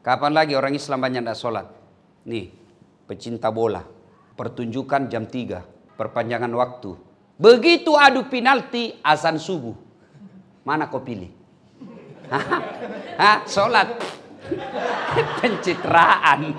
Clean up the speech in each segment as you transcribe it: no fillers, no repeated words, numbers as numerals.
Kapan lagi orang Islam banyak tidak sholat? Nih, pecinta bola. Pertunjukan jam 3. Perpanjangan waktu. Begitu adu penalti, azan subuh. Mana kau pilih? Hah? Sholat. Pencitraan.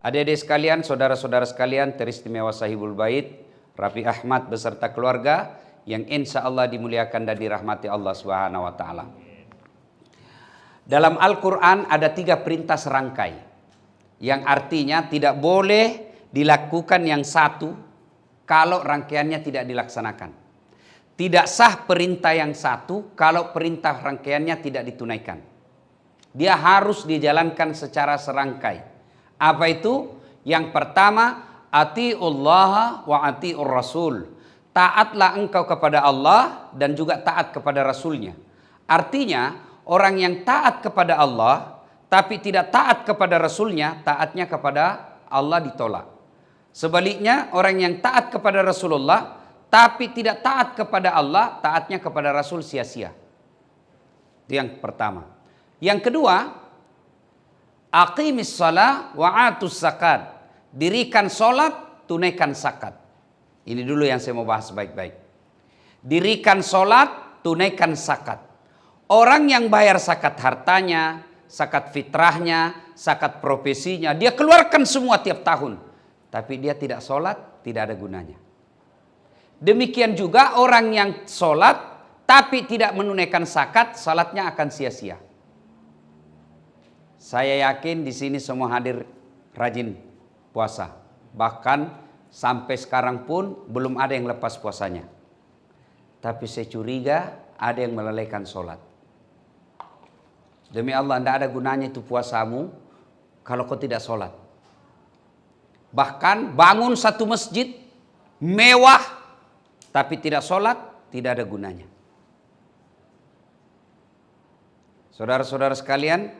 Adik-adik sekalian, saudara-saudara sekalian, teristimewa Sahibul Bait, Raffi Ahmad beserta keluarga yang insya Allah dimuliakan dan dirahmati Allah Subhanahu wa Ta'ala. Dalam Al-Quran ada 3 perintah serangkai, yang artinya tidak boleh dilakukan yang satu kalau rangkaiannya tidak dilaksanakan. Tidak sah perintah yang satu kalau perintah rangkaiannya tidak ditunaikan. Dia harus dijalankan secara serangkai. Apa itu? Yang pertama, atiullaha wa atiur rasul. Taatlah engkau kepada Allah dan juga taat kepada Rasulnya. Artinya, orang yang taat kepada Allah tapi tidak taat kepada Rasulnya, taatnya kepada Allah ditolak. Sebaliknya, orang yang taat kepada Rasulullah tapi tidak taat kepada Allah, taatnya kepada Rasul sia-sia. Itu yang pertama. Yang kedua, aqimis shalah wa atus zakat. Dirikan solat, tunaikan zakat. Ini dulu yang saya mau bahas baik-baik. Dirikan solat, tunaikan zakat. Orang yang bayar zakat hartanya, zakat fitrahnya, zakat profesinya, dia keluarkan semua tiap tahun. Tapi dia tidak solat, tidak ada gunanya. Demikian juga orang yang solat, tapi tidak menunaikan zakat, salatnya akan sia-sia. Saya yakin di sini semua hadir rajin puasa. Bahkan sampai sekarang pun belum ada yang lepas puasanya. Tapi saya curiga ada yang melalaikan sholat. Demi Allah, tidak ada gunanya itu puasamu kalau kau tidak sholat. Bahkan bangun satu masjid mewah tapi tidak sholat, tidak ada gunanya. Saudara-saudara sekalian,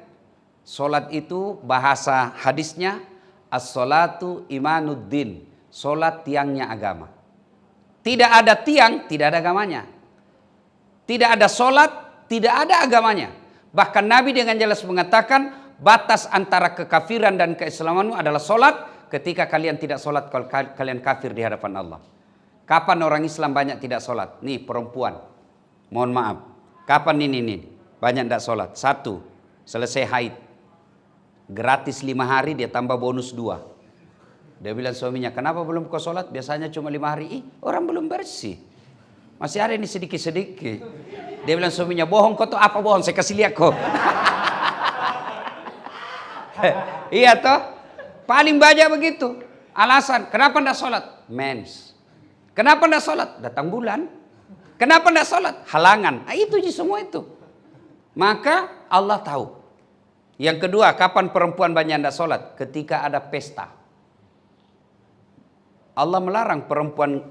solat itu bahasa hadisnya as-salatu imanuddin. Solat tiangnya agama. Tidak ada tiang, tidak ada agamanya. Tidak ada solat, tidak ada agamanya. Bahkan Nabi dengan jelas mengatakan batas antara kekafiran dan keislamanmu adalah solat. Ketika kalian tidak solat, kalian kafir di hadapan Allah. Kapan orang Islam banyak tidak solat? Nih perempuan, mohon maaf. Kapan ini banyak tidak solat? 1, selesai haid. Gratis 5 hari, dia tambah bonus 2. Dia bilang suaminya, kenapa belum kau sholat? Biasanya cuma 5 hari. Orang belum bersih. Masih ada ini sedikit-sedikit. Dia bilang suaminya, bohong kau tuh apa bohong? Saya kasih lihat kau. Iya toh? Paling banyak begitu. Alasan, kenapa tidak sholat? Mens. Kenapa tidak sholat? Datang bulan. Kenapa tidak sholat? Halangan. Nah, itu semua itu. Maka Allah tahu. Yang kedua, kapan perempuan banyak tidak sholat? Ketika ada pesta. Allah melarang perempuan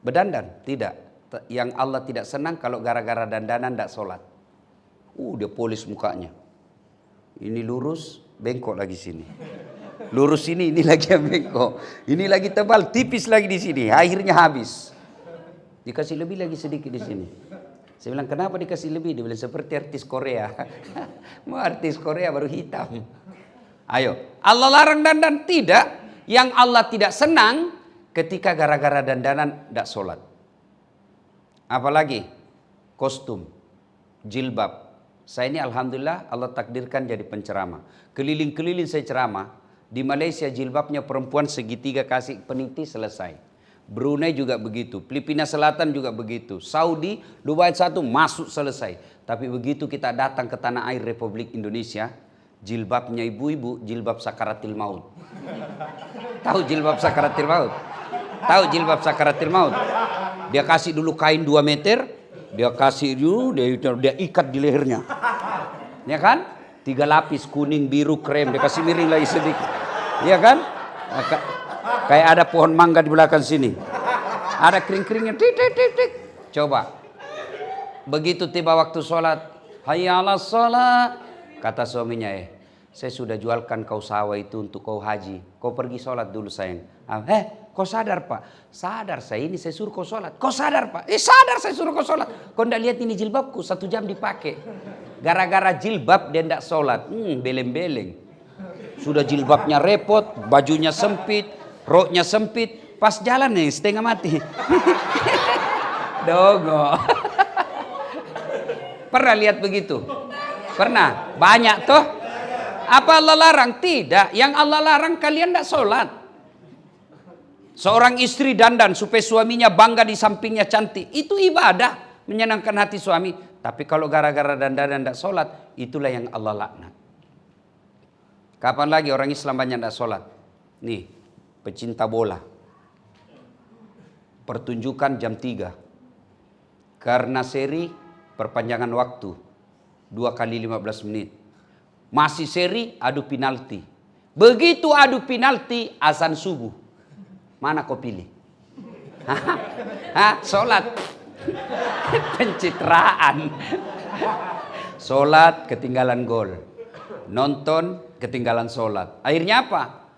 berdandan? Tidak. Yang Allah tidak senang kalau gara-gara dandanan tidak sholat. Dia polis mukanya. Ini lurus, bengkok lagi sini. Lurus ini lagi yang bengkok. Ini lagi tebal, tipis lagi di sini. Akhirnya habis. Dikasih lebih lagi sedikit di sini. Saya bilang, kenapa dikasih lebih? Dia bilang, seperti artis Korea. Mau artis Korea baru hitam. Ayo, Allah larang dandan? Tidak. Yang Allah tidak senang ketika gara-gara dandanan tidak sholat. Apalagi kostum, jilbab. Saya ini alhamdulillah Allah takdirkan jadi penceramah. Keliling-keliling saya ceramah. Di Malaysia jilbabnya perempuan segitiga kasih peniti selesai. Brunei juga begitu, Filipina Selatan juga begitu, Saudi, Dubai 1 masuk selesai. Tapi begitu kita datang ke tanah air Republik Indonesia, jilbabnya ibu-ibu, jilbab sakaratil maut. Tahu jilbab sakaratil maut? Tahu jilbab sakaratil maut? Dia kasih dulu kain 2 meter, dia kasih dulu, dia ikat di lehernya. Ya kan? 3 lapis, kuning, biru, krem, dia kasih miring lagi sedikit. Ya kan? Kayak ada pohon mangga di belakang sini. Ada kering-keringnya. Tik, tik, tik, tik. Coba. Begitu tiba waktu sholat, hayya 'alas sholat. Kata suaminya, saya sudah jualkan kau sawah itu untuk kau haji. Kau pergi sholat dulu sayang. Kau sadar Pak? Sadar saya ini saya suruh kau sholat. Kau sadar Pak? Sadar saya suruh kau sholat. Kau ndak lihat ini jilbabku 1 jam dipakai. Gara-gara jilbab dia ndak sholat. Beleng-beleng. Sudah jilbabnya repot, bajunya sempit, roknya sempit. Pas jalan nih setengah mati. Dogo. Pernah lihat begitu? Pernah? Banyak toh? Apa Allah larang? Tidak. Yang Allah larang kalian tidak sholat. Seorang istri dandan supaya suaminya bangga di sampingnya cantik. Itu ibadah. Menyenangkan hati suami. Tapi kalau gara-gara dandan tidak sholat. Itulah yang Allah laknat. Kapan lagi orang Islam banyak tidak sholat? Nih. Pecinta bola. Pertunjukan jam 3. Karena seri. Perpanjangan waktu 2 kali 15 menit. Masih seri adu penalti. Begitu adu penalti azan subuh. Mana kau pilih? Sholat. Pencitraan. Sholat ketinggalan gol. Nonton ketinggalan sholat. Akhirnya apa?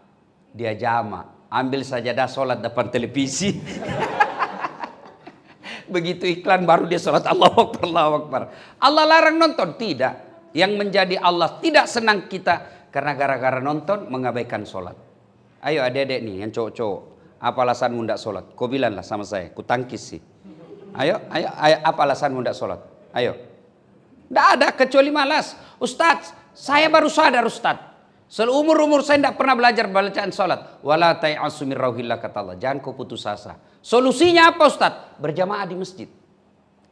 Dia jamak. Ambil sajadah sholat depan televisi. Begitu iklan baru dia sholat Allahu Akbar, Allahu Akbar. Allah larang nonton? Tidak. Yang menjadi Allah tidak senang kita karena gara-gara nonton mengabaikan sholat. Ayo adik-adik nih yang cowok-cowok. Apa alasanmu tidak sholat? Kau bilanglah sama saya. Ku tangkis sih. Ayo. Apa alasanmu tidak sholat? Ayo. Tidak ada kecuali malas. Ustadz, saya baru sadar Ustadz. Seumur-umur saya tidak pernah belajar bacaan sholat. Wala ta'asu min rauhillah kata Allah. Jangan kau putus asa. Solusinya apa Ustaz? Berjamaah di masjid.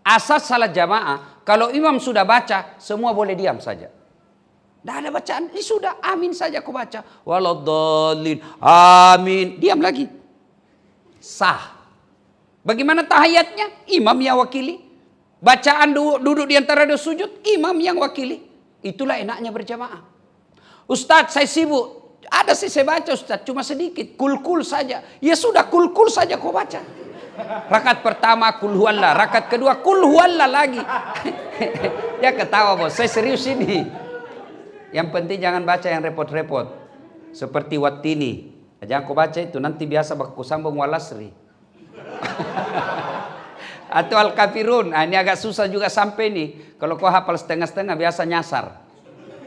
Asas salat jamaah, kalau imam sudah baca, semua boleh diam saja. Tidak ada bacaan, ini sudah amin saja kau baca. Waladhdallin, amin. Diam lagi. Sah. Bagaimana tahiyatnya? Imam yang wakili. Bacaan duduk di antara dua sujud, imam yang wakili. Itulah enaknya berjamaah. Ustaz saya sibuk. Ada sih saya baca Ustaz, cuma sedikit. Kul-kul saja. Ya sudah kul-kul saja kau baca. Rakaat pertama kul huwallah, rakaat kedua kul huwallah lagi. Dia ketawa bos, saya serius ini. Yang penting jangan baca yang repot-repot. Seperti Wattini. Jangan kau baca itu, nanti biasa bakal sambung walasri. Atau Al-Kafirun. Ini agak susah juga sampai nih. Kalau kau hafal setengah-setengah biasa nyasar.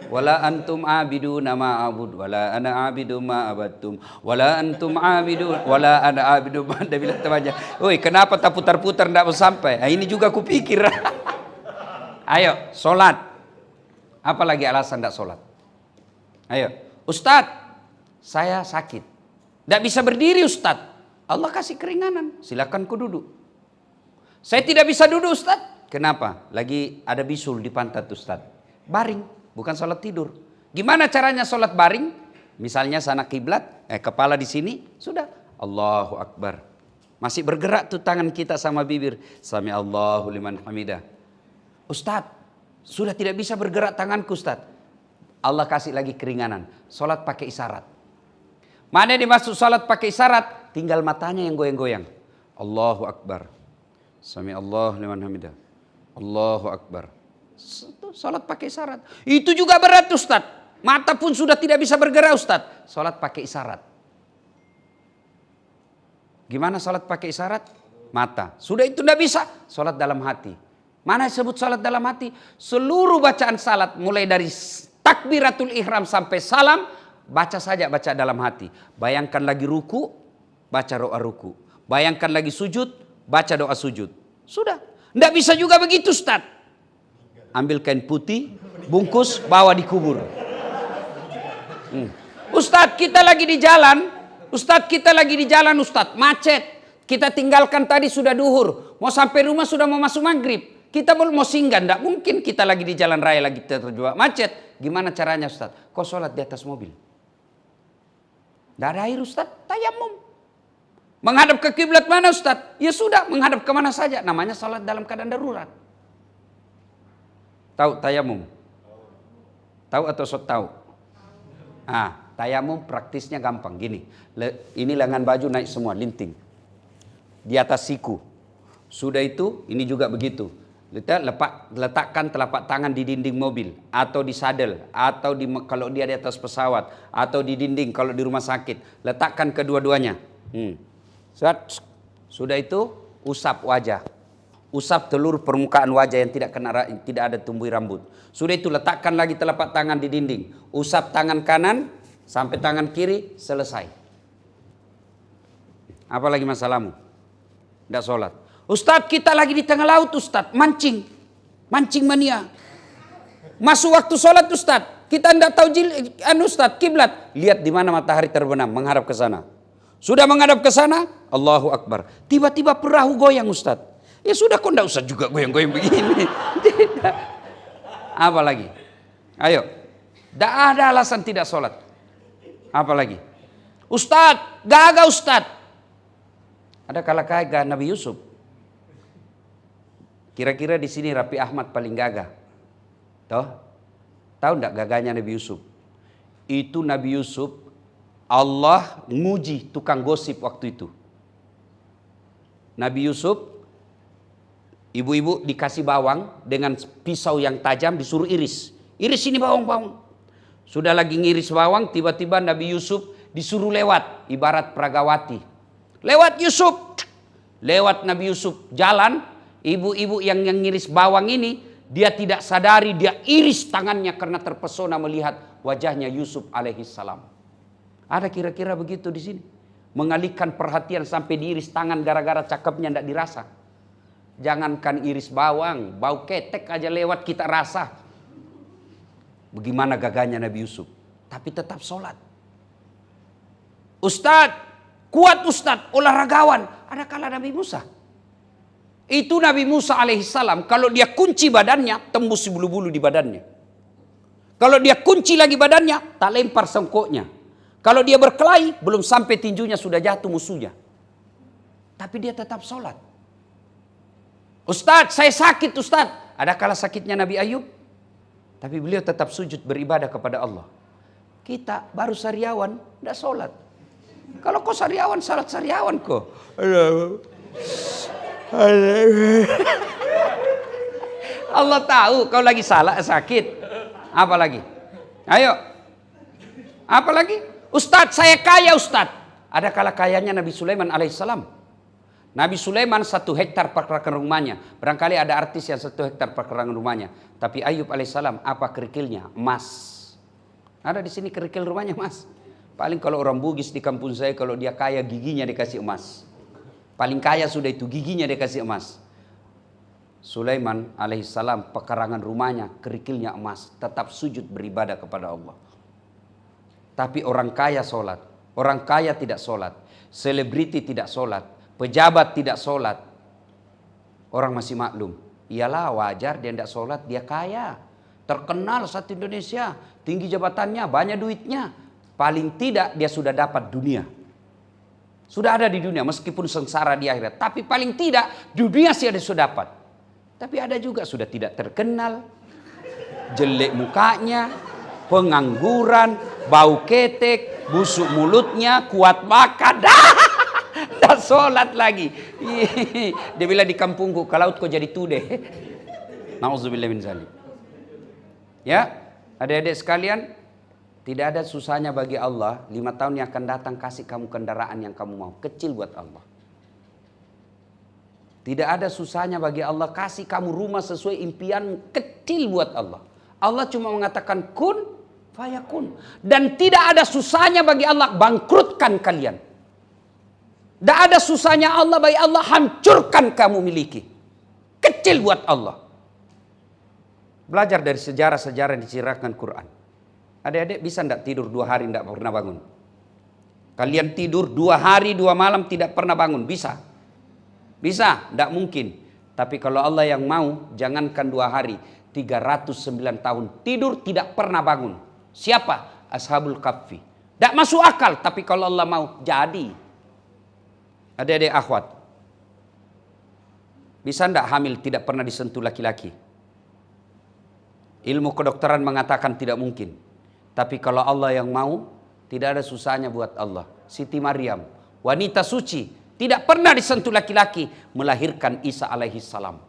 Wala antum abiduna ma abud wala ana abidu ma abattum wala antum abidu wala ana abidu ma anda bilang temannya. Oi, kenapa tak putar-putar enggak mau sampai? Ini juga kupikir. Ayo, sholat. Apa lagi alasan enggak sholat? Ayo, Ustadz, saya sakit. Enggak bisa berdiri Ustadz. Allah kasih keringanan, silakan ku duduk. Saya tidak bisa duduk Ustadz. Kenapa? Lagi ada bisul di pantat Ustadz. Baring. Bukan sholat tidur. Gimana caranya sholat baring? Misalnya sana kiblat, kepala di sini, sudah. Allahu Akbar. Masih bergerak tuh tangan kita sama bibir. Sami Allahu liman hamidah. Ustadz, sudah tidak bisa bergerak tanganku Ustadz. Allah kasih lagi keringanan. Sholat pakai isyarat. Mana dimaksud sholat pakai isyarat? Tinggal matanya yang goyang-goyang. Allahu Akbar. Sami Allahu liman hamidah. Allahu Akbar. Sholat pakai isyarat. Itu juga berat Ustaz. Mata pun sudah tidak bisa bergerak Ustaz. Sholat pakai isyarat. Gimana sholat pakai isyarat? Mata. Sudah itu tidak bisa. Sholat dalam hati. Mana disebut sholat dalam hati? Seluruh bacaan salat mulai dari takbiratul ihram sampai salam. Baca saja, baca dalam hati. Bayangkan lagi ruku, baca doa ruku. Bayangkan lagi sujud, baca doa sujud. Sudah. Tidak bisa juga begitu Ustaz. Ambil kain putih, bungkus, bawa dikubur. Ustadz kita lagi di jalan. Ustadz macet. Kita tinggalkan tadi sudah duhur. Mau sampai rumah sudah mau masuk maghrib. Kita mau singgah. Tidak mungkin kita lagi di jalan raya lagi terjebak macet. Gimana caranya Ustadz? Kau sholat di atas mobil. Tidak ada air Ustadz. Tayamum. Menghadap ke kiblat mana Ustadz? Ya sudah menghadap kemana saja. Namanya sholat dalam keadaan darurat. Tahu tayamum? Tahu atau so tahu? Tayamum praktisnya gampang gini. Ini lengan baju naik semua linting. Di atas siku. Sudah itu ini juga begitu. Letakkan telapak tangan di dinding mobil, atau di sadel, atau kalau dia di atas pesawat, atau di dinding kalau di rumah sakit. Letakkan kedua-duanya. Sudah itu, usap wajah. Usap seluruh permukaan wajah yang tidak ada tumbuh rambut. Sudah itu, letakkan lagi telapak tangan di dinding. Usap tangan kanan sampai tangan kiri, selesai. Apa lagi masalahmu? Tidak sholat. Ustadz, kita lagi di tengah laut, Ustadz, mancing mania. Masuk waktu sholat, Ustadz, kita tidak tahu Ustadz, kiblat. Lihat di mana matahari terbenam, menghadap ke sana. Sudah menghadap ke sana, Allahu Akbar. Tiba-tiba perahu goyang, Ustadz. Ya sudah, kok tidak usah juga goyang-goyang begini. Tidak. Apa lagi? Ayo. Tidak ada alasan tidak sholat. Apa lagi? Ustadz, gagah Ustadz. Ada kalah gagah Nabi Yusuf. Kira-kira di sini Raffi Ahmad paling gagah. Tahu enggak gagahnya Nabi Yusuf? Itu Nabi Yusuf, Allah nguji tukang gosip waktu itu. Nabi Yusuf, ibu-ibu dikasih bawang dengan pisau yang tajam, disuruh iris. Iris ini bawang-bawang. Sudah lagi ngiris bawang, tiba-tiba Nabi Yusuf disuruh lewat, ibarat Pragawati. Lewat Yusuf. Lewat Nabi Yusuf jalan. Ibu-ibu yang ngiris bawang ini, dia tidak sadari, dia iris tangannya karena terpesona melihat wajahnya Yusuf alaihissalam. Ada kira-kira begitu di sini? Mengalihkan perhatian sampai diiris tangan gara-gara cakepnya tidak dirasa. Jangankan iris bawang, bau ketek aja lewat kita rasa. Bagaimana gagahnya Nabi Yusuf? Tapi tetap sholat. Ustadz, kuat Ustadz, olahragawan. Ada kala Nabi Musa. Itu Nabi Musa alaihissalam, kalau dia kunci badannya, tembus bulu-bulu di badannya. Kalau dia kunci lagi badannya, tak lempar sengkoknya. Kalau dia berkelahi, belum sampai tinjunya sudah jatuh musuhnya. Tapi dia tetap sholat. Ustadz, saya sakit Ustadz. Ada kala sakitnya Nabi Ayub. Tapi beliau tetap sujud beribadah kepada Allah. Kita baru sariawan, tidak sholat. Kalau kau sariawan, salat sariawan kau. Allah tahu kau lagi salah, sakit. Apa lagi? Ayo. Apa lagi? Ustadz, saya kaya Ustadz. Ada kala kayanya Nabi Sulaiman alaihissalam. Nabi Sulaiman 1 hektar perkerangan rumahnya. Barangkali ada artis yang 1 hektar perkerangan rumahnya. Tapi Ayub alaihissalam, apa kerikilnya? Emas. Ada di sini kerikil rumahnya emas. Paling kalau orang Bugis di kampung saya, kalau dia kaya giginya dikasih emas. Paling kaya sudah itu, giginya dikasih emas. Sulaiman alaihissalam, pekarangan rumahnya, kerikilnya emas. Tetap sujud beribadah kepada Allah. Tapi orang kaya sholat. Orang kaya tidak sholat. Selebriti tidak sholat. Pejabat tidak sholat. Orang masih maklum. Iyalah wajar dia tidak sholat, dia kaya. Terkenal satu Indonesia. Tinggi jabatannya, banyak duitnya. Paling tidak dia sudah dapat dunia. Sudah ada di dunia meskipun sengsara di akhirat. Tapi paling tidak dunia sih ada sudah dapat. Tapi ada juga sudah tidak terkenal. Jelek mukanya. Pengangguran. Bau ketek. Busuk mulutnya. Kuat makan. Dah sholat lagi. Dia bilang di kampungku. Kalau kau jadi tude. Nauzubillah min zalik. Ya. Adik-adik sekalian. Tidak ada susahnya bagi Allah 5 tahun yang akan datang kasih kamu kendaraan yang kamu mau. Kecil buat Allah. Tidak ada susahnya bagi Allah kasih kamu rumah sesuai impian. Kecil buat Allah. Allah cuma mengatakan kun fayakun. Dan tidak ada susahnya bagi Allah bangkrutkan kalian. Tidak ada susahnya Allah bagi Allah hancurkan kamu miliki. Kecil buat Allah. Belajar dari sejarah-sejarah yang diceritakan Quran. Adik-adik bisa tidak tidur 2 hari tidak pernah bangun? Kalian tidur 2 hari 2 malam tidak pernah bangun? Bisa? Bisa? Tidak mungkin. Tapi kalau Allah yang mau, jangankan 2 hari, 309 tahun tidur tidak pernah bangun. Siapa? Ashabul Kahfi. Tidak masuk akal, tapi kalau Allah mau, jadi. Adik-adik akhwat. Bisa tidak hamil tidak pernah disentuh laki-laki? Ilmu kedokteran mengatakan tidak mungkin. Tapi kalau Allah yang mau, tidak ada susahnya buat Allah. Siti Maryam, wanita suci, tidak pernah disentuh laki-laki, melahirkan Isa alaihissalam.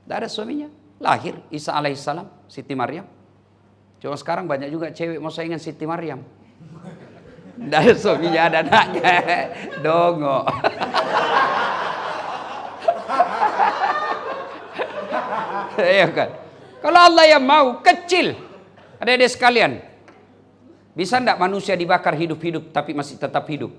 Tidak ada suaminya. Lahir Isa alaihissalam, Siti Maryam. Cuma sekarang banyak juga cewek mau saingan Siti Maryam. Tidak ada suaminya, ada anaknya. Dongo. Iya kan? Kalau Allah yang mau, kecil. Adik-adik sekalian, bisa enggak manusia dibakar hidup-hidup tapi masih tetap hidup?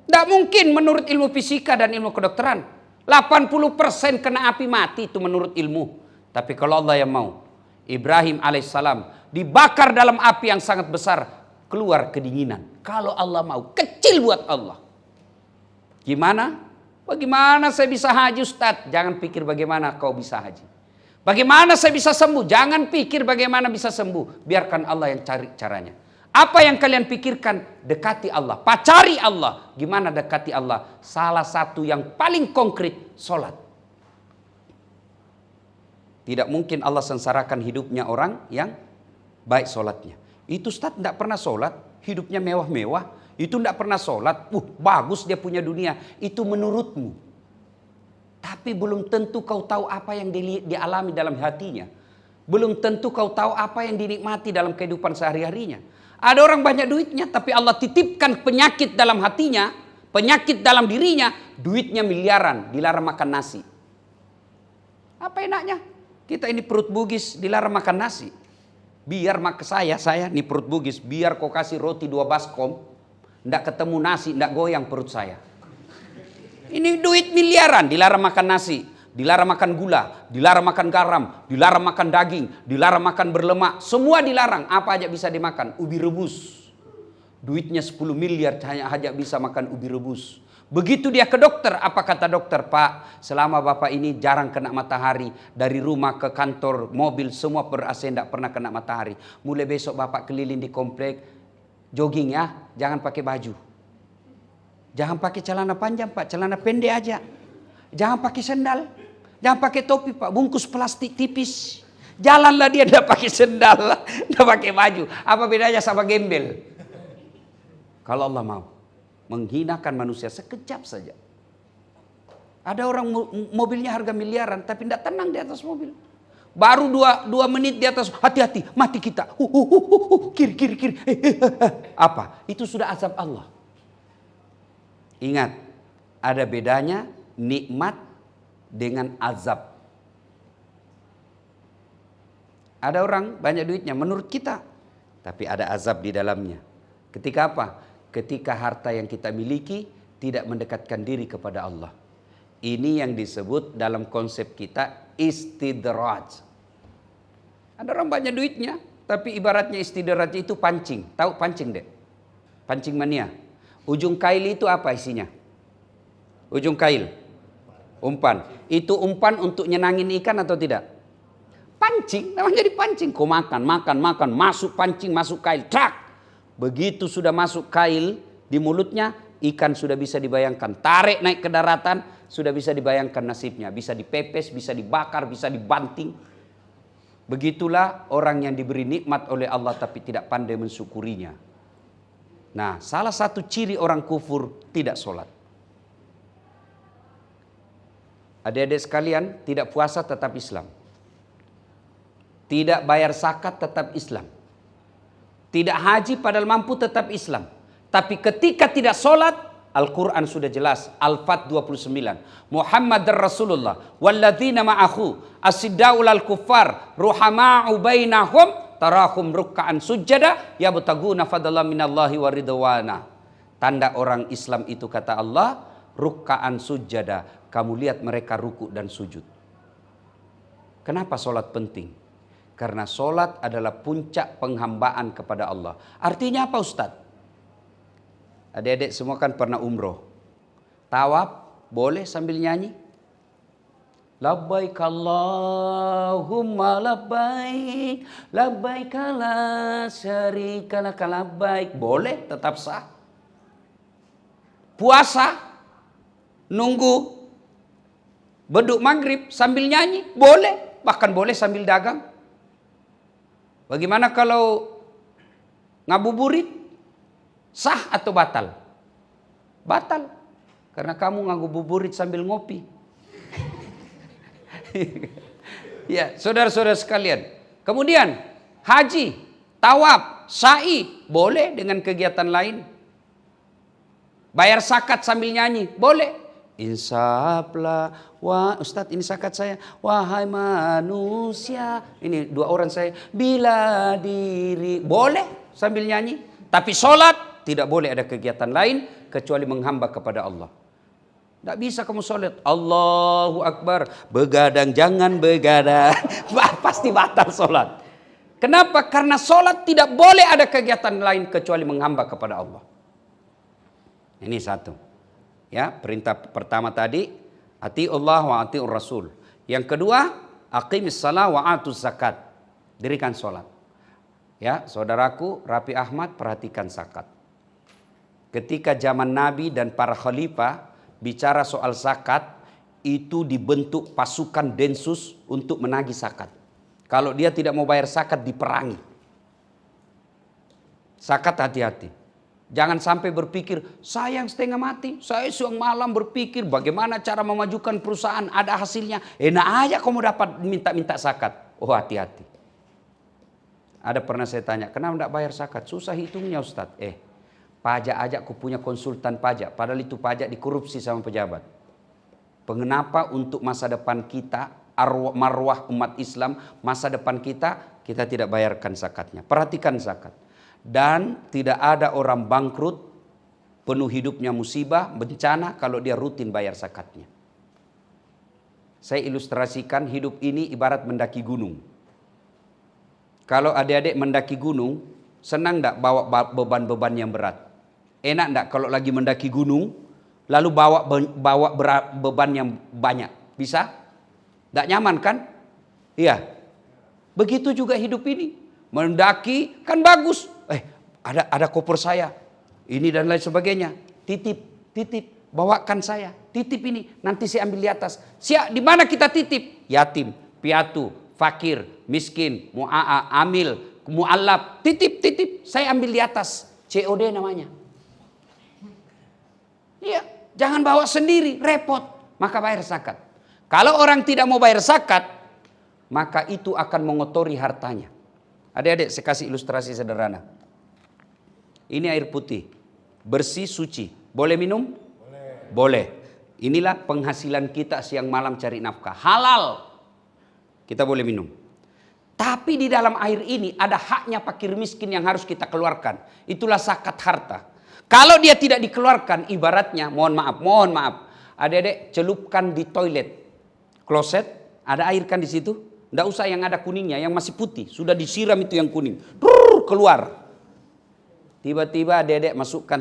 Tidak mungkin menurut ilmu fisika dan ilmu kedokteran. 80% kena api mati itu menurut ilmu. Tapi kalau Allah yang mau, Ibrahim alaihissalam dibakar dalam api yang sangat besar, keluar kedinginan. Kalau Allah mau, kecil buat Allah. Gimana? Bagaimana saya bisa haji Ustaz? Jangan pikir bagaimana kau bisa haji. Bagaimana saya bisa sembuh? Jangan pikir bagaimana bisa sembuh. Biarkan Allah yang cari caranya. Apa yang kalian pikirkan? Dekati Allah. Pacari Allah. Gimana dekati Allah? Salah satu yang paling konkret, sholat. Tidak mungkin Allah sengsarakan hidupnya orang yang baik sholatnya. Itu Ustaz tidak pernah sholat, hidupnya mewah-mewah. Itu tidak pernah sholat, bagus dia punya dunia. Itu menurutmu. Tapi belum tentu kau tahu apa yang dialami dalam hatinya. Belum tentu kau tahu apa yang dinikmati dalam kehidupan sehari-harinya. Ada orang banyak duitnya, tapi Allah titipkan penyakit dalam hatinya, penyakit dalam dirinya, duitnya miliaran, dilarang makan nasi. Apa enaknya? Kita ini perut bugis, dilarang makan nasi. Biar saya ini perut bugis, biar kau kasih roti 2 baskom, ndak ketemu nasi, ndak goyang perut saya. Ini duit miliaran, dilarang makan nasi, dilarang makan gula, dilarang makan garam, dilarang makan daging, dilarang makan berlemak, semua dilarang. Apa aja bisa dimakan? Ubi rebus. Duitnya 10 miliar hanya bisa makan ubi rebus. Begitu dia ke dokter, apa kata dokter? Pak, selama bapak ini jarang kena matahari, dari rumah ke kantor, mobil, semua ber-AC, tidak pernah kena matahari. Mulai besok bapak keliling di komplek, jogging ya, jangan pakai baju. Jangan pakai celana panjang Pak, celana pendek aja. Jangan pakai sendal, jangan pakai topi Pak, bungkus plastik tipis. Jalanlah dia tidak pakai sendal, tidak pakai baju. Apa bedanya sama gembel? Kalau Allah mau menghinakan manusia sekejap saja. Ada orang mobilnya harga miliaran tapi tidak tenang di atas mobil. Baru 2 menit di atas, hati-hati, mati kita. Kiri. Apa? Itu sudah azab Allah. Ingat, ada bedanya nikmat dengan azab. Ada orang banyak duitnya menurut kita, tapi ada azab di dalamnya. Ketika apa? Ketika harta yang kita miliki tidak mendekatkan diri kepada Allah. Ini yang disebut dalam konsep kita istidraj. Ada orang banyak duitnya, tapi ibaratnya istidraj itu pancing. Tahu pancing deh? Pancing mania. Ujung kail itu apa isinya? Ujung kail. Umpan. Itu umpan untuk nyenangin ikan atau tidak? Pancing, namanya dipancing. Kau makan, masuk pancing, masuk kail, trak. Begitu sudah masuk kail di mulutnya, ikan sudah bisa dibayangkan. Tarik naik ke daratan, sudah bisa dibayangkan nasibnya. Bisa dipepes, bisa dibakar, bisa dibanting. Begitulah orang yang diberi nikmat oleh Allah tapi tidak pandai mensyukurinya. Nah, salah satu ciri orang kufur tidak sholat. Adik-adik sekalian, tidak puasa tetap Islam. Tidak bayar zakat tetap Islam. Tidak haji padahal mampu tetap Islam. Tapi ketika tidak sholat, Al-Quran sudah jelas. Al-Fat 29. Muhammad Rasulullah. Walladzina ma'ahu asidda'ul al-kuffar ruhama'u bainahum tarahum rukka'an sujjada yabtaguna fadlan minallahi wa ridwana. Tanda orang Islam itu kata Allah, rukka'an sujjada. Kamu lihat mereka ruku dan sujud. Kenapa sholat penting? Karena sholat adalah puncak penghambaan kepada Allah. Artinya apa Ustadz? Adik-adik semua kan pernah umroh. Tawaf boleh sambil nyanyi? Labbaik Allahumma labbaik, labbaik la syarika lak labbaik. Boleh, tetap sah. Puasa, nunggu beduk maghrib sambil nyanyi? Boleh, bahkan boleh sambil dagang. Bagaimana kalau ngabuburit? Sah atau batal? Batal. Karena kamu ngabuburit sambil ngopi. Ya, saudara-saudara sekalian. Kemudian haji, tawaf, sa'i boleh dengan kegiatan lain. Bayar zakat sambil nyanyi boleh. Insaflah, wah Ustadz ini zakat saya, wahai manusia. Ini 2 orang saya, bila diri, boleh sambil nyanyi. Tapi sholat tidak boleh ada kegiatan lain kecuali menghamba kepada Allah. Tidak bisa kamu sholat, Allahu Akbar, begadang jangan begadang, pasti batal sholat. Kenapa? Karena sholat tidak boleh ada kegiatan lain kecuali menghamba kepada Allah. Ini satu. Ya, perintah pertama tadi, ati Allah wa atiur Rasul. Yang kedua, aqimis salah wa atuz zakat. Dirikan sholat. Ya, saudaraku Rafi Ahmad, perhatikan zakat. Ketika zaman Nabi dan para khalifah bicara soal zakat, itu dibentuk pasukan densus untuk menagih zakat. Kalau dia tidak mau bayar zakat, diperangi. Zakat hati-hati. Jangan sampai berpikir, saya yang setengah mati, saya siang malam berpikir bagaimana cara memajukan perusahaan, ada hasilnya. Enak aja kamu dapat minta-minta zakat. Oh, hati-hati. Ada pernah saya tanya, kenapa tidak bayar zakat? Susah hitungnya Ustadz. Pajak aja aku punya konsultan pajak, padahal itu pajak dikorupsi sama pejabat. Kenapa untuk masa depan kita, marwah umat Islam, masa depan kita tidak bayarkan zakatnya. Perhatikan zakat. Dan tidak ada orang bangkrut, penuh hidupnya musibah, bencana kalau dia rutin bayar zakatnya. Saya ilustrasikan hidup ini ibarat mendaki gunung. Kalau adik-adik mendaki gunung, senang enggak bawa beban-beban yang berat? Enak enggak kalau lagi mendaki gunung, lalu bawa beban yang banyak? Bisa? Enggak nyaman kan? Iya. Begitu juga hidup ini. Mendaki kan bagus. Ada koper saya. Ini dan lain sebagainya. Titip. Bawakan saya. Titip ini. Nanti saya ambil di atas. Siap, di mana kita titip? Yatim, piatu, fakir, miskin, mu'a'a, amil, mu'allab. Titip. Saya ambil di atas. COD namanya. Iya, jangan bawa sendiri. Repot. Maka bayar zakat. Kalau orang tidak mau bayar zakat, maka itu akan mengotori hartanya. Adik-adik, saya kasih ilustrasi sederhana. Ini air putih, bersih, suci. Boleh minum? Boleh. Inilah penghasilan kita siang malam cari nafkah. Halal. Kita boleh minum. Tapi di dalam air ini ada haknya fakir miskin yang harus kita keluarkan. Itulah zakat harta. Kalau dia tidak dikeluarkan, ibaratnya, mohon maaf. Adik-adik, celupkan di toilet, kloset, ada air kan di situ? Tidak usah yang ada kuningnya, yang masih putih. Sudah disiram itu yang kuning. Keluar. Tiba-tiba adik-adik masukkan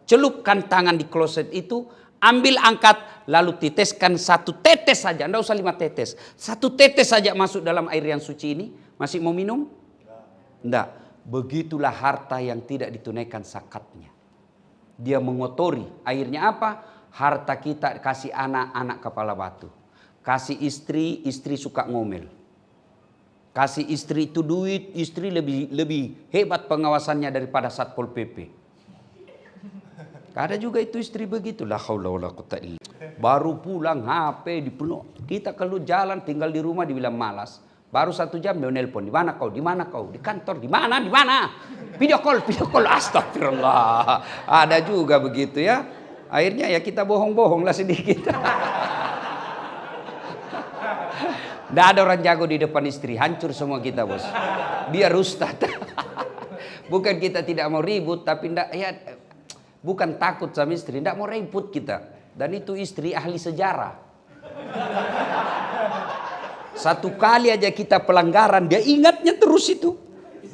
celupkan tangan di kloset itu. Ambil, angkat, lalu teteskan 1 tetes saja. Tidak usah 5 tetes. 1 tetes saja masuk dalam air yang suci ini. Masih mau minum? Tidak. Begitulah harta yang tidak ditunaikan zakatnya. Dia mengotori. Airnya apa? Harta kita kasih anak kepala batu. Kasih istri suka ngomel. Kasih istri itu duit, istri lebih hebat pengawasannya daripada Satpol PP. Ada juga itu istri begitu. La haula wala quwwata illa. Baru pulang HP dipenuh. Kita keluar jalan tinggal di rumah dibilang malas. Baru 1 jam dia nelpon. Di mana kau? Di mana kau? Di kantor. Di mana? Di mana? Video call. Astagfirullah. Ada juga begitu ya. Akhirnya ya kita bohong-bohonglah sedikit. Tidak ada orang jago di depan istri. Hancur semua kita, bos. Dia ustad. Bukan kita tidak mau ribut, tapi bukan takut sama istri. Tidak mau ribut kita. Dan itu istri ahli sejarah. 1 kali aja kita pelanggaran, dia ingatnya terus itu.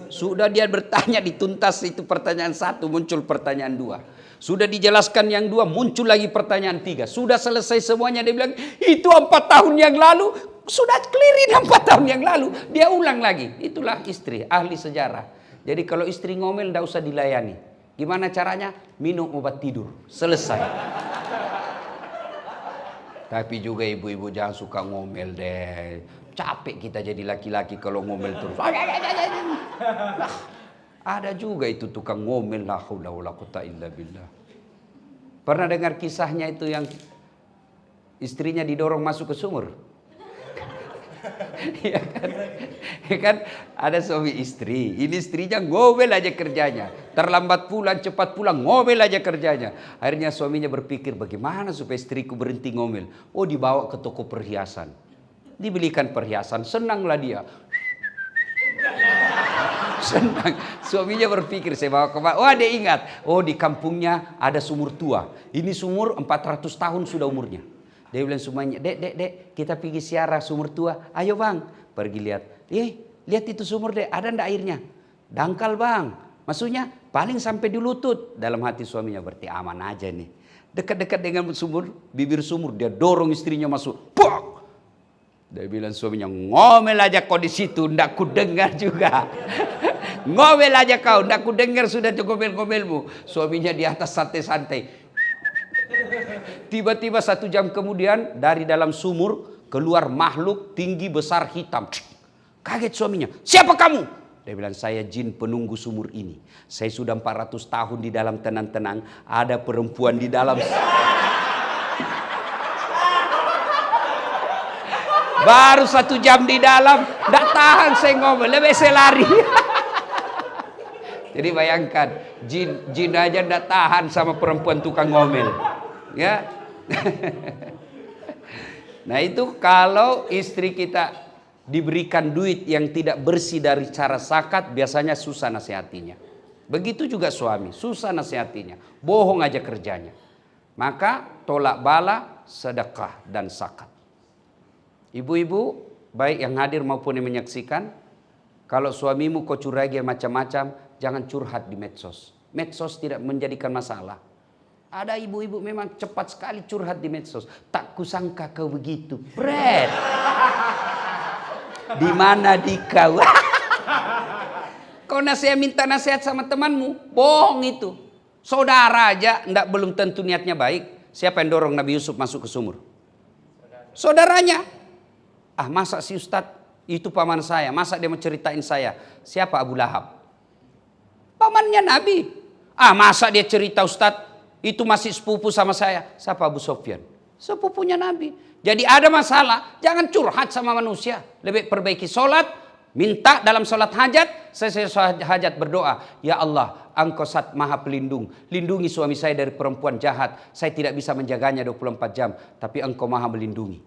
Sudah dia bertanya, dituntas itu pertanyaan 1, muncul pertanyaan 2. Sudah dijelaskan yang 2, muncul lagi pertanyaan 3. Sudah selesai semuanya, dia bilang, itu 4 tahun yang lalu. Sudah clearin 4 tahun yang lalu. Dia ulang lagi. Itulah istri, ahli sejarah. Jadi kalau istri ngomel, tidak usah dilayani. Gimana caranya? Minum obat tidur. Selesai. Tapi juga ibu-ibu jangan suka ngomel deh. Capek kita jadi laki-laki kalau ngomel terus. Ada juga itu tukang ngomel. La haula wala quwwata illa billah. Pernah dengar kisahnya itu yang istrinya didorong masuk ke sumur? Ya kan? Ya kan? Ada suami istri, ini istrinya ngomel aja kerjanya. Terlambat pulang, cepat pulang, ngomel aja kerjanya. Akhirnya suaminya berpikir, bagaimana supaya istriku berhenti ngomel? Oh, dibawa ke toko perhiasan. Dibelikan perhiasan, senanglah dia. Senang. Suaminya berpikir, saya bawa ke oh, dia ingat. Oh, di kampungnya ada sumur tua. Ini sumur 400 tahun sudah umurnya. Dia bilang semuanya, dek, kita pergi siarah sumur tua. Ayo bang, pergi lihat. Lihat itu sumur dek, ada ndak airnya? Dangkal bang. Maksudnya paling sampai di lutut. Dalam hati suaminya, berarti aman aja nih. Dekat-dekat dengan sumur, bibir sumur, dia dorong istrinya masuk. Pok! Dia bilang suaminya, ngomel aja kau di situ, ndak ku dengar juga. Ngomel aja kau, ndak ku dengar sudah ngomel-ngomelmu. Suaminya di atas santai-santai. Tiba-tiba 1 jam kemudian dari dalam sumur keluar makhluk tinggi besar hitam. Kaget suaminya. Siapa kamu? Dia bilang, saya jin penunggu sumur ini. Saya sudah 400 tahun di dalam tenang-tenang. Ada perempuan di dalam. Baru 1 jam di dalam. Tidak tahan saya ngomel. Lebih saya lari. Jadi bayangkan. Jin aja tidak tahan sama perempuan tukang ngomel. Ya. Nah itu kalau istri kita diberikan duit yang tidak bersih dari cara zakat, biasanya susah nasihatinya. Begitu juga suami, susah nasihatinya, bohong aja kerjanya. Maka tolak bala, sedekah dan zakat. Ibu-ibu baik yang hadir maupun yang menyaksikan, kalau suamimu kau curigai macam-macam, jangan curhat di medsos. Medsos tidak menjadikan masalah. Ada ibu-ibu memang cepat sekali curhat di medsos. Tak kusangka kau begitu. Fred. Di mana di kau? Kau minta nasihat sama temanmu. Bohong itu. Saudara aja belum tentu niatnya baik. Siapa yang dorong Nabi Yusuf masuk ke sumur? Saudaranya. Masa si Ustadz itu paman saya. Masa dia mau ceritain saya? Siapa Abu Lahab? Pamannya Nabi. Masa dia cerita Ustadz? Itu masih sepupu sama saya. Siapa Abu Sofyan? Sepupunya Nabi. Jadi ada masalah, jangan curhat sama manusia. Lebih perbaiki sholat, minta dalam sholat hajat. Saya sholat hajat berdoa, ya Allah, Engkau Zat Maha Pelindung. Lindungi suami saya dari perempuan jahat. Saya tidak bisa menjaganya 24 jam. Tapi Engkau Maha melindungi.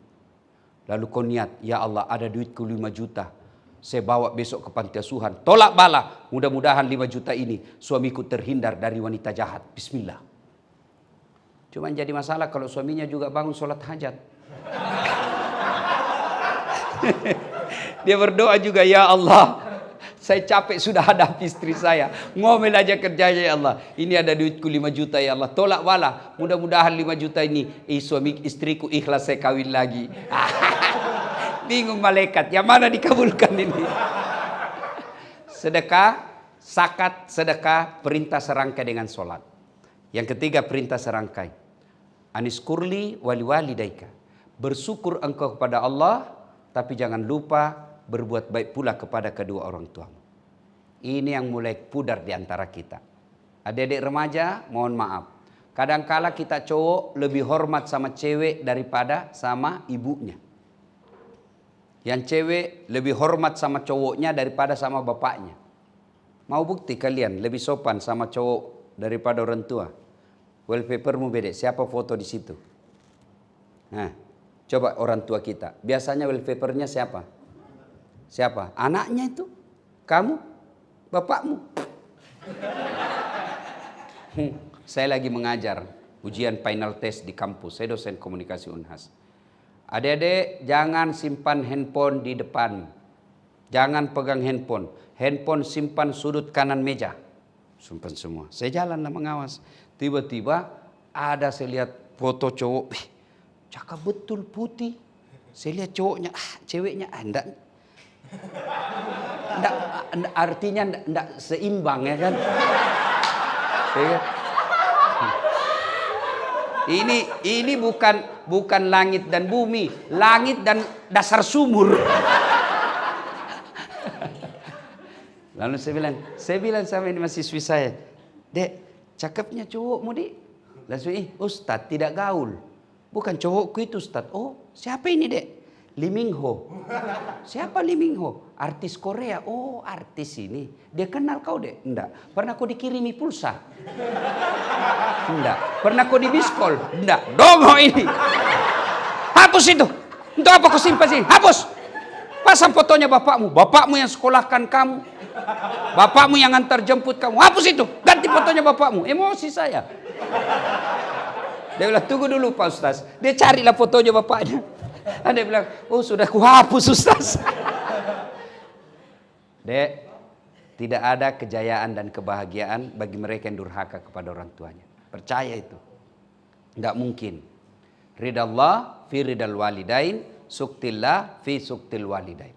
Lalu kau niat, ya Allah, ada duitku 5 juta. Saya bawa besok ke panti asuhan. Tolak bala. Mudah-mudahan 5 juta ini suamiku terhindar dari wanita jahat. Bismillah. Cuma jadi masalah kalau suaminya juga bangun sholat hajat. Dia berdoa juga, ya Allah, saya capek sudah hadapi istri saya. Ngomel aja kerjanya ya Allah. Ini ada duitku 5 juta ya Allah. Tolak bala. Mudah-mudahan 5 juta ini suami istriku ikhlas saya kawin lagi. Bingung malaikat. Yang mana dikabulkan ini? Sedekah, zakat, sedekah, perintah serangkai dengan sholat. Yang ketiga perintah serangkai. Aniskurli wali walidaika. Bersyukur engkau kepada Allah, tapi jangan lupa berbuat baik pula kepada kedua orang tuamu. Ini yang mulai pudar di antara kita. Adik-adik remaja, mohon maaf. Kadangkala kita cowok lebih hormat sama cewek daripada sama ibunya. Yang cewek lebih hormat sama cowoknya daripada sama bapaknya. Mau bukti kalian lebih sopan sama cowok daripada orang tua? Wallpapermu beda, siapa foto di situ? Nah, coba orang tua kita. Biasanya wallpapernya siapa? Siapa? Anaknya itu? Kamu? Bapakmu? Saya lagi mengajar ujian final test di kampus. Saya dosen komunikasi Unhas. Adik-adik jangan simpan handphone di depan. Jangan pegang handphone. Handphone simpan sudut kanan meja. Simpan semua. Saya jalanlah mengawas. Tiba-tiba ada saya lihat foto cowok. Cakep betul putih. Saya lihat cowoknya. Ceweknya. Enggak. Artinya enggak seimbang ya kan. Ini bukan langit dan bumi, langit dan dasar sumur. Lalu saya bilang sama ini mahasiswi saya, Dek, cakepnya cowokmu Dek. Langsung Ustadz tidak gaul. Bukan cowokku itu Ustadz. Oh siapa ini Dek? Lee Min Ho. Siapa Lee Min Ho? Artis Korea. Oh, artis ini. Dia kenal kau deh? Enggak. Pernah kau dikirimi pulsa? Enggak. Pernah kau dibiskol? Enggak. Dongo ini. Hapus itu. Untuk apa kau simpan sih? Hapus. Pasang fotonya bapakmu. Bapakmu yang sekolahkan kamu. Bapakmu yang antar jemput kamu. Hapus itu. Ganti fotonya bapakmu. Emosi saya. Dia bilang, tunggu dulu Pak Ustaz. Dia carilah fotonya bapaknya. Dia bilang, oh sudah kuhapus Ustaz. Dek, tidak ada kejayaan dan kebahagiaan bagi mereka yang durhaka kepada orang tuanya. Percaya itu. Enggak mungkin. Ridallah fi ridal walidain, suktillah fi suktil walidain.